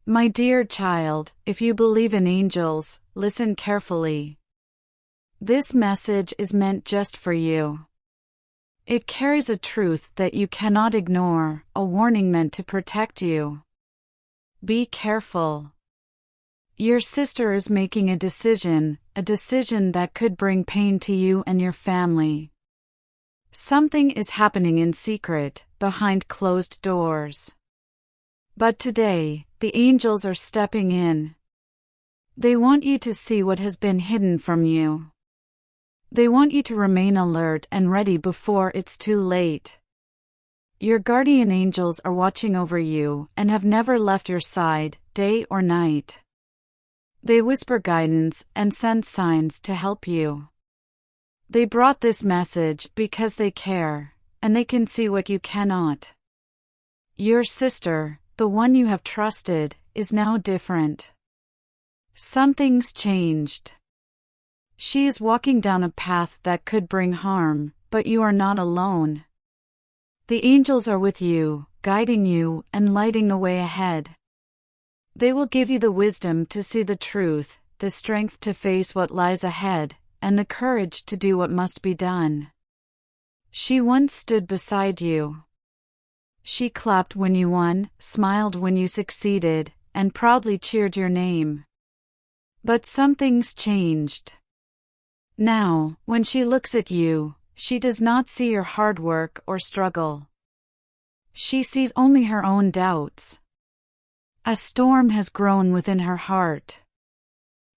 My dear child, if you believe in angels, listen carefully. This message is meant just for you. It carries a truth that you cannot ignore, a warning meant to protect you. Be careful. Your sister is making a decision that could bring pain to you and your family. Something is happening in secret, behind closed doors. But today, the angels are stepping in. They want you to see what has been hidden from you. They want you to remain alert and ready before it's too late. Your guardian angels are watching over you and have never left your side, day or night. They whisper guidance and send signs to help you. They brought this message because they care, and they can see what you cannot. Your sister, the one you have trusted, is now different. Something's changed. She is walking down a path that could bring harm, but you are not alone. The angels are with you, guiding you and lighting the way ahead. They will give you the wisdom to see the truth, the strength to face what lies ahead, and the courage to do what must be done. She once stood beside you. She clapped when you won, smiled when you succeeded, and proudly cheered your name. But something's changed. Now, when she looks at you, she does not see your hard work or struggle. She sees only her own doubts. A storm has grown within her heart.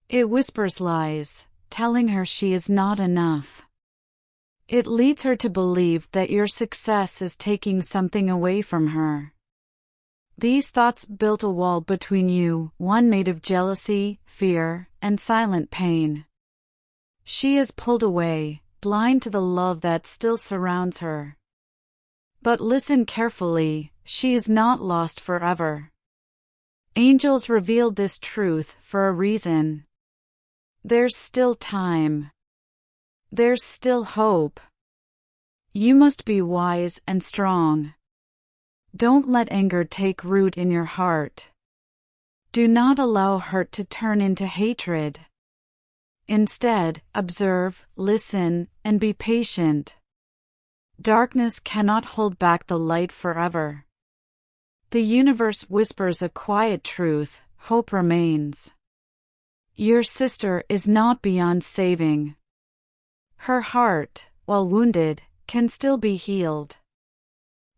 It whispers lies, telling her she is not enough. It leads her to believe that your success is taking something away from her. These thoughts built a wall between you, one made of jealousy, fear, and silent pain. She is pulled away, blind to the love that still surrounds her. But listen carefully, she is not lost forever. Angels revealed this truth for a reason. There's still time. There's still hope. You must be wise and strong. Don't let anger take root in your heart. Do not allow hurt to turn into hatred. Instead, observe, listen, and be patient. Darkness cannot hold back the light forever. The universe whispers a quiet truth: hope remains. Your sister is not beyond saving. Her heart, while wounded, can still be healed.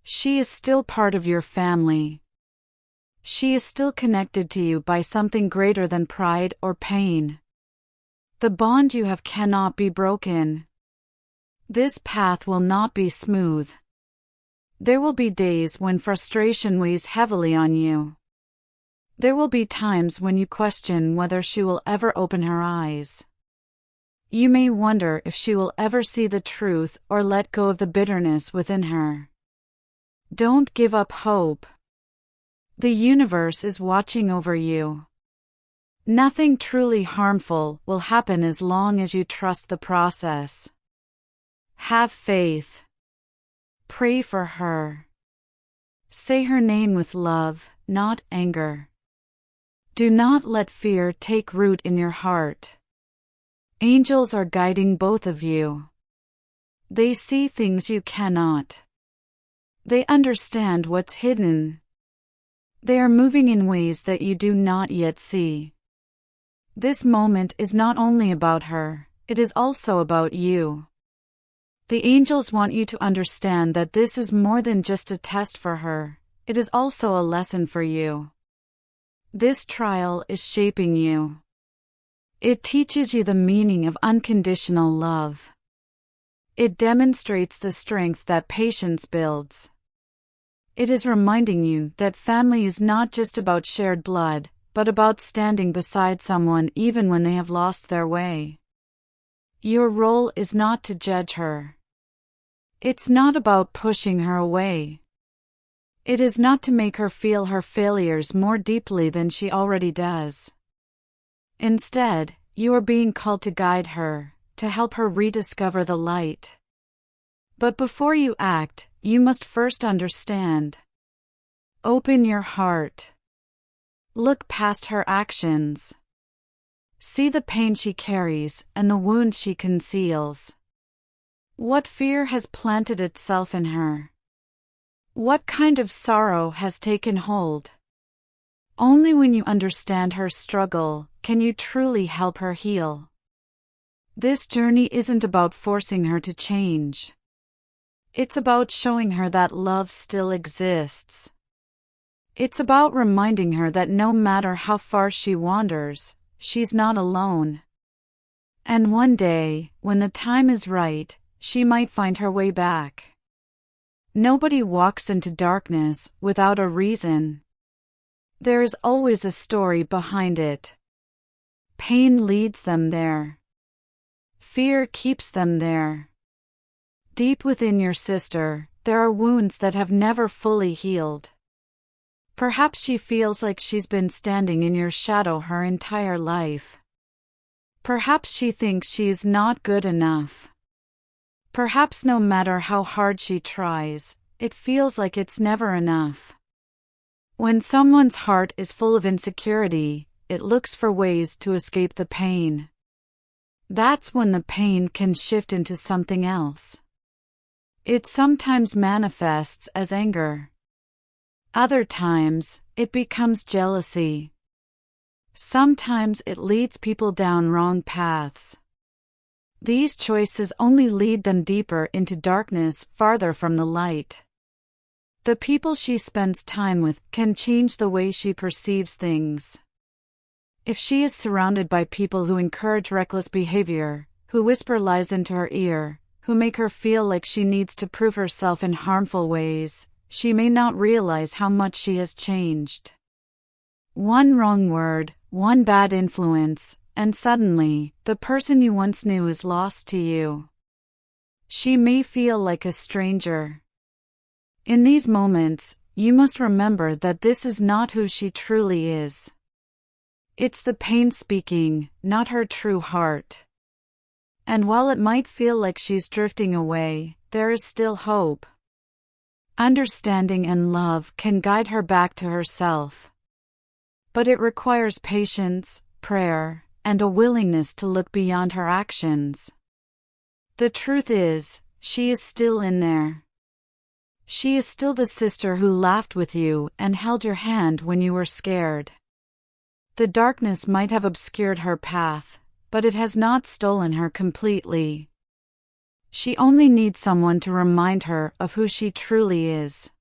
She is still part of your family. She is still connected to you by something greater than pride or pain. The bond you have cannot be broken. This path will not be smooth. There will be days when frustration weighs heavily on you. There will be times when you question whether she will ever open her eyes. You may wonder if she will ever see the truth or let go of the bitterness within her. Don't give up hope. The universe is watching over you. Nothing truly harmful will happen as long as you trust the process. Have faith. Pray for her. Say her name with love, not anger. Do not let fear take root in your heart. Angels are guiding both of you. They see things you cannot. They understand what's hidden. They are moving in ways that you do not yet see. This moment is not only about her, it is also about you. The angels want you to understand that this is more than just a test for her, it is also a lesson for you. This trial is shaping you. It teaches you the meaning of unconditional love. It demonstrates the strength that patience builds. It is reminding you that family is not just about shared blood, but about standing beside someone even when they have lost their way. Your role is not to judge her. It's not about pushing her away. It is not to make her feel her failures more deeply than she already does. Instead, you are being called to guide her, to help her rediscover the light. But before you act, you must first understand. Open your heart. Look past her actions. See the pain she carries and the wounds she conceals. What fear has planted itself in her? What kind of sorrow has taken hold? Only when you understand her struggle can you truly help her heal. This journey isn't about forcing her to change. It's about showing her that love still exists. It's about reminding her that no matter how far she wanders, she's not alone. And one day, when the time is right, she might find her way back. Nobody walks into darkness without a reason. There is always a story behind it. Pain leads them there. Fear keeps them there. Deep within your sister, there are wounds that have never fully healed. Perhaps she feels like she's been standing in your shadow her entire life. Perhaps she thinks she is not good enough. Perhaps no matter how hard she tries, it feels like it's never enough. When someone's heart is full of insecurity, it looks for ways to escape the pain. That's when the pain can shift into something else. It sometimes manifests as anger. Other times, it becomes jealousy. Sometimes it leads people down wrong paths. These choices only lead them deeper into darkness, farther from the light. The people she spends time with can change the way she perceives things. If she is surrounded by people who encourage reckless behavior, who whisper lies into her ear, who make her feel like she needs to prove herself in harmful ways, she may not realize how much she has changed. One wrong word, one bad influence, and suddenly, the person you once knew is lost to you. She may feel like a stranger. In these moments, you must remember that this is not who she truly is. It's the pain speaking, not her true heart. And while it might feel like she's drifting away, there is still hope. Understanding and love can guide her back to herself. But it requires patience, prayer, and a willingness to look beyond her actions. The truth is, she is still in there. She is still the sister who laughed with you and held your hand when you were scared. The darkness might have obscured her path, but it has not stolen her completely. She only needs someone to remind her of who she truly is.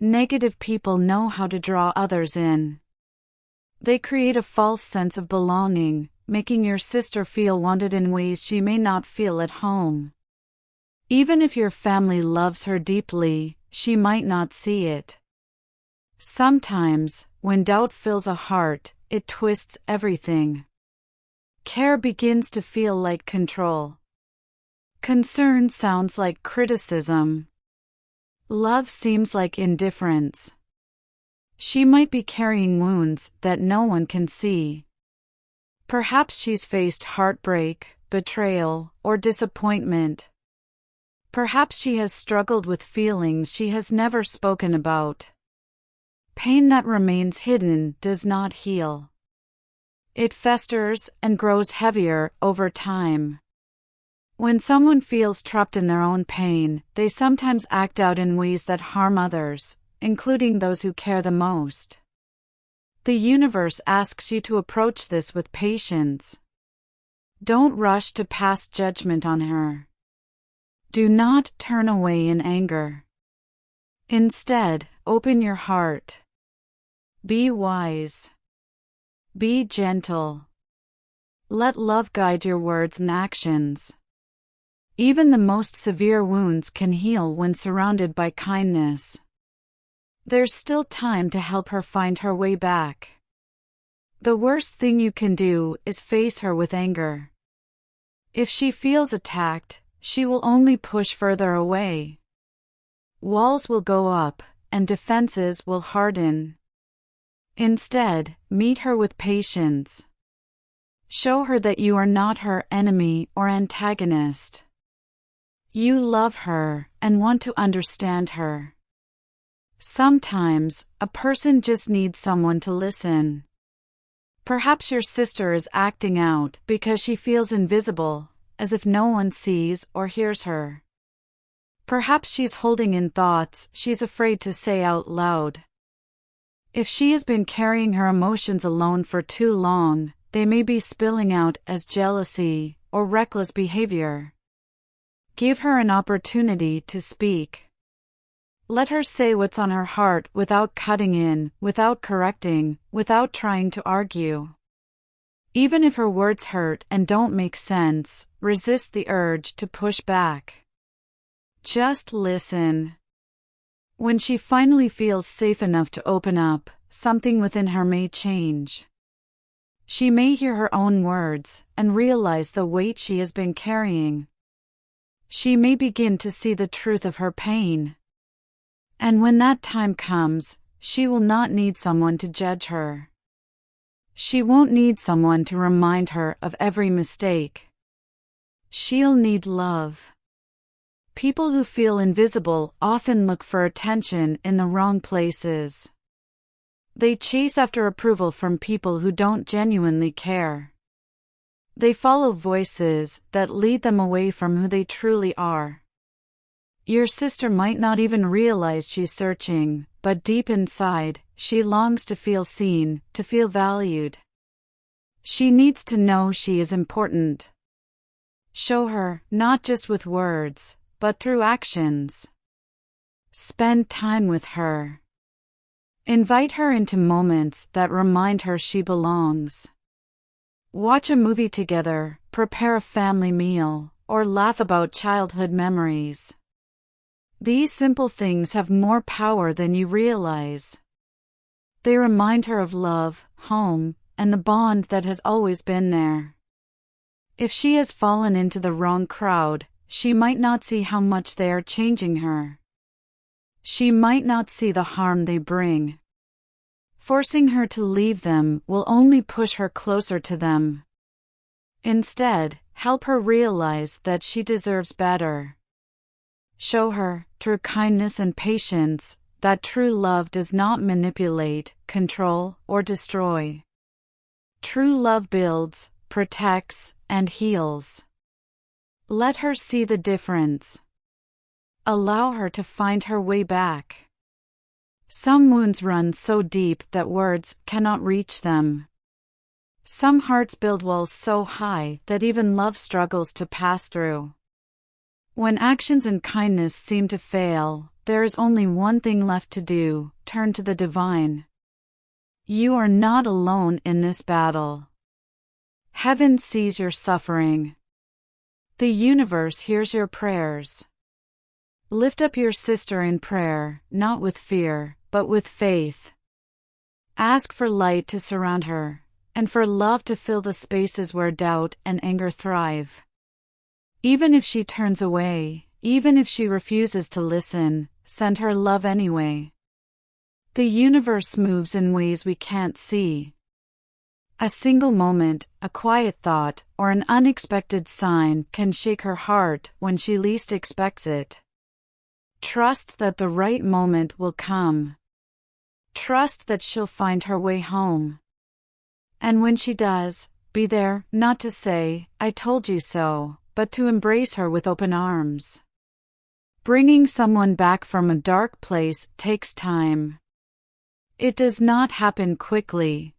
Negative people know how to draw others in. They create a false sense of belonging, making your sister feel wanted in ways she may not feel at home. Even if your family loves her deeply, she might not see it. Sometimes, when doubt fills a heart, it twists everything. Care begins to feel like control. Concern sounds like criticism. Love seems like indifference. She might be carrying wounds that no one can see. Perhaps she's faced heartbreak, betrayal, or disappointment. Perhaps she has struggled with feelings she has never spoken about. Pain that remains hidden does not heal. It festers and grows heavier over time. When someone feels trapped in their own pain, they sometimes act out in ways that harm others, including those who care the most. The universe asks you to approach this with patience. Don't rush to pass judgment on her. Do not turn away in anger. Instead, open your heart. Be wise. Be gentle. Let love guide your words and actions. Even the most severe wounds can heal when surrounded by kindness. There's still time to help her find her way back. The worst thing you can do is face her with anger. If she feels attacked, she will only push further away. Walls will go up, and defenses will harden. Instead, meet her with patience. Show her that you are not her enemy or antagonist. You love her and want to understand her. Sometimes, a person just needs someone to listen. Perhaps your sister is acting out because she feels invisible, as if no one sees or hears her. Perhaps she's holding in thoughts she's afraid to say out loud. If she has been carrying her emotions alone for too long, they may be spilling out as jealousy or reckless behavior. Give her an opportunity to speak. Let her say what's on her heart without cutting in, without correcting, without trying to argue. Even if her words hurt and don't make sense, resist the urge to push back. Just listen. When she finally feels safe enough to open up, something within her may change. She may hear her own words and realize the weight she has been carrying. She may begin to see the truth of her pain. And when that time comes, she will not need someone to judge her. She won't need someone to remind her of every mistake. She'll need love. People who feel invisible often look for attention in the wrong places. They chase after approval from people who don't genuinely care. They follow voices that lead them away from who they truly are. Your sister might not even realize she's searching, but deep inside, she longs to feel seen, to feel valued. She needs to know she is important. Show her, not just with words, but through actions. Spend time with her. Invite her into moments that remind her she belongs. Watch a movie together, prepare a family meal, or laugh about childhood memories. These simple things have more power than you realize. They remind her of love, home, and the bond that has always been there. If she has fallen into the wrong crowd, she might not see how much they are changing her. She might not see the harm they bring. Forcing her to leave them will only push her closer to them. Instead, help her realize that she deserves better. Show her, through kindness and patience, that true love does not manipulate, control, or destroy. True love builds, protects, and heals. Let her see the difference. Allow her to find her way back. Some wounds run so deep that words cannot reach them. Some hearts build walls so high that even love struggles to pass through. When actions and kindness seem to fail, there is only one thing left to do: turn to the divine. You are not alone in this battle. Heaven sees your suffering. The universe hears your prayers. Lift up your sister in prayer, not with fear, but with faith. Ask for light to surround her, and for love to fill the spaces where doubt and anger thrive. Even if she turns away, even if she refuses to listen, send her love anyway. The universe moves in ways we can't see. A single moment, a quiet thought, or an unexpected sign can shake her heart when she least expects it. Trust that the right moment will come. Trust that she'll find her way home. And when she does, be there, not to say, "I told you so," but to embrace her with open arms. Bringing someone back from a dark place takes time. It does not happen quickly.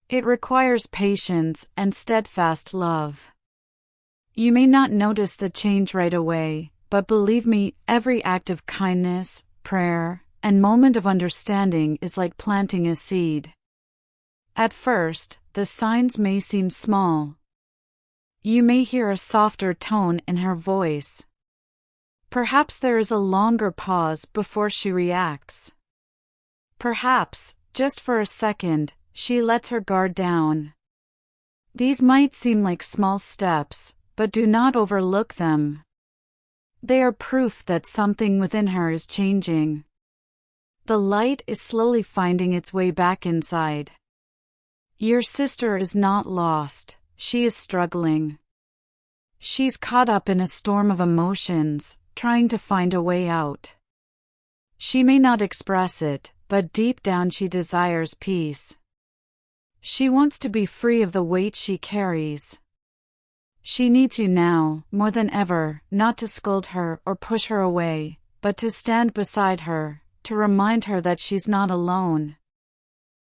It requires patience and steadfast love. You may not notice the change right away, but believe me, every act of kindness, prayer, and moment of understanding is like planting a seed. At first, the signs may seem small. You may hear a softer tone in her voice. Perhaps there is a longer pause before she reacts. Perhaps, just for a second, she lets her guard down. These might seem like small steps, but do not overlook them. They are proof that something within her is changing. The light is slowly finding its way back inside. Your sister is not lost, she is struggling. She's caught up in a storm of emotions, trying to find a way out. She may not express it, but deep down she desires peace. She wants to be free of the weight she carries. She needs you now, more than ever, not to scold her or push her away, but to stand beside her, to remind her that she's not alone.